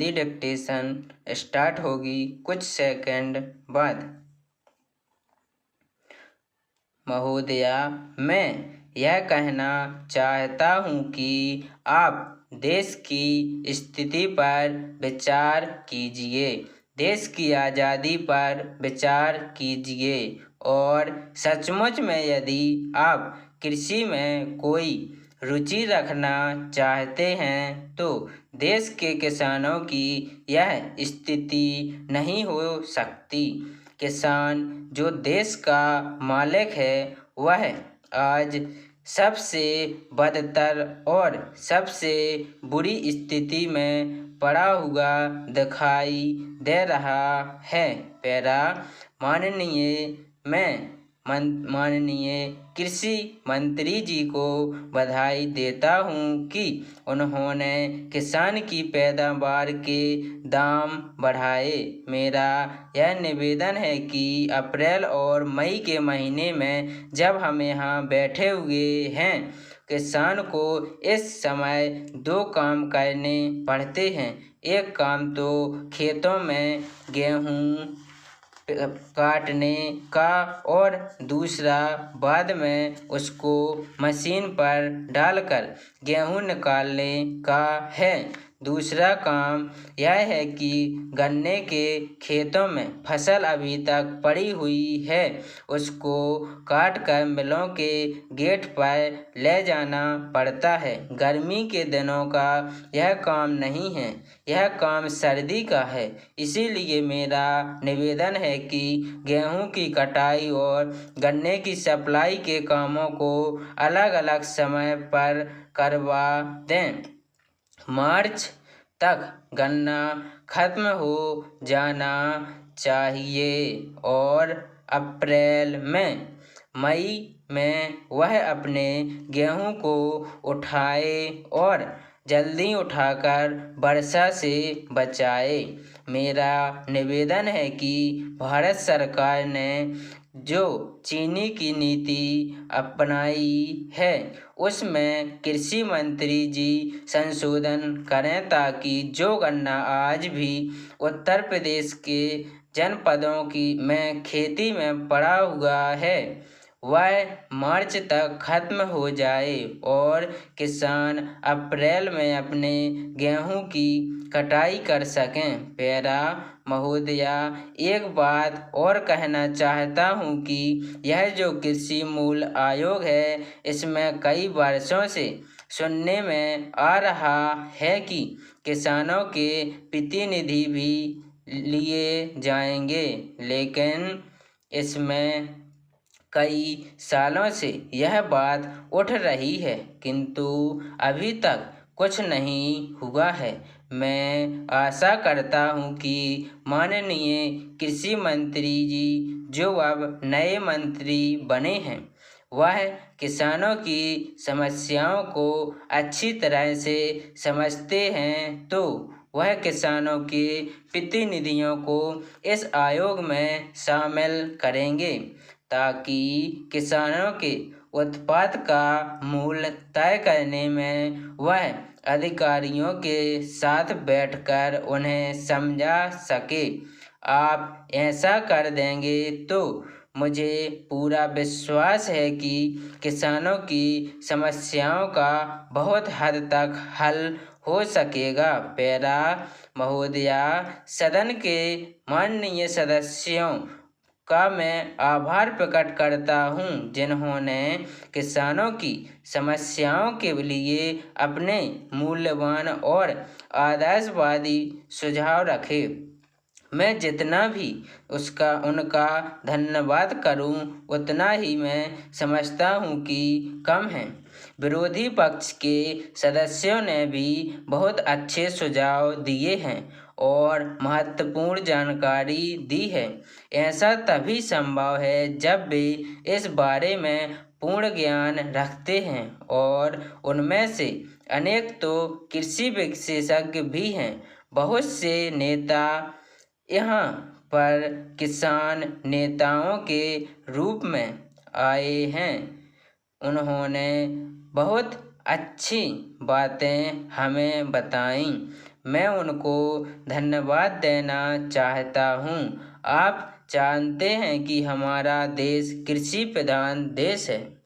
Hindi dictation start होगी कुछ second बाद। महोदया, मैं यह कहना चाहता हूँ कि आप देश की स्थिति पर विचार कीजिए, देश की आज़ादी पर विचार कीजिए और सचमुच में यदि आप कृषि में कोई रुचि रखना चाहते हैं तो देश के किसानों की यह स्थिति नहीं हो सकती। किसान जो देश का मालिक है वह आज सबसे बदतर और सबसे बुरी स्थिति में पड़ा हुआ दिखाई दे रहा है। पैरा माननीय कृषि मंत्री जी को बधाई देता हूँ कि उन्होंने किसान की पैदावार के दाम बढ़ाए। मेरा यह निवेदन है कि अप्रैल और मई के महीने में जब हम यहाँ बैठे हुए हैं, किसान को इस समय 2 काम करने पड़ते हैं। एक काम तो खेतों में गेहूँ काटने का और दूसरा बाद में उसको मशीन पर डालकर गेहूँ निकालने का है। दूसरा काम यह है कि गन्ने के खेतों में फसल अभी तक पड़ी हुई है, उसको काट कर मिलों के गेट पर ले जाना पड़ता है। गर्मी के दिनों का यह काम नहीं है, यह काम सर्दी का है। इसीलिए मेरा निवेदन है कि गेहूं की कटाई और गन्ने की सप्लाई के कामों को अलग अलग समय पर करवा दें। मार्च तक गन्ना खत्म हो जाना चाहिए और अप्रैल में मई में वह अपने गेहूं को उठाए और जल्दी उठाकर वर्षा से बचाए। मेरा निवेदन है कि भारत सरकार ने जो चीनी की नीति अपनाई है उसमें कृषि मंत्री जी संशोधन करें ताकि जो गन्ना आज भी उत्तर प्रदेश के जनपदों में खेती में पड़ा हुआ है वह मार्च तक खत्म हो जाए और किसान अप्रैल में अपने गेहूं की कटाई कर सकें। पैरा महोदया, एक बात और कहना चाहता हूं कि यह जो कृषि मूल्य आयोग है इसमें कई वर्षों से सुनने में आ रहा है कि किसानों के प्रतिनिधि भी लिए जाएंगे, लेकिन इसमें कई सालों से यह बात उठ रही है किंतु अभी तक कुछ नहीं हुआ है। मैं आशा करता हूं कि माननीय कृषि मंत्री जी जो अब नए मंत्री बने हैं वह किसानों की समस्याओं को अच्छी तरह से समझते हैं तो वह किसानों के प्रतिनिधियों को इस आयोग में शामिल करेंगे ताकि किसानों के उत्पाद का मूल्य तय करने में वह अधिकारियों के साथ बैठकर उन्हें समझा सके। आप ऐसा कर देंगे तो मुझे पूरा विश्वास है कि किसानों की समस्याओं का बहुत हद तक हल हो सकेगा। पैरा महोदया, सदन के माननीय सदस्यों का मैं आभार प्रकट करता हूं जिन्होंने किसानों की समस्याओं के लिए अपने मूल्यवान और आदर्शवादी सुझाव रखे। मैं जितना भी उनका धन्यवाद करूं उतना ही मैं समझता हूं कि कम है। विरोधी पक्ष के सदस्यों ने भी बहुत अच्छे सुझाव दिए हैं और महत्वपूर्ण जानकारी दी है। ऐसा तभी संभव है जब वे इस बारे में पूर्ण ज्ञान रखते हैं और उनमें से अनेक तो कृषि विशेषज्ञ भी हैं। बहुत से नेता यहाँ पर किसान नेताओं के रूप में आए हैं, उन्होंने बहुत अच्छी बातें हमें बताईं। मैं उनको धन्यवाद देना चाहता हूँ। आप जानते हैं कि हमारा देश कृषि प्रधान देश है।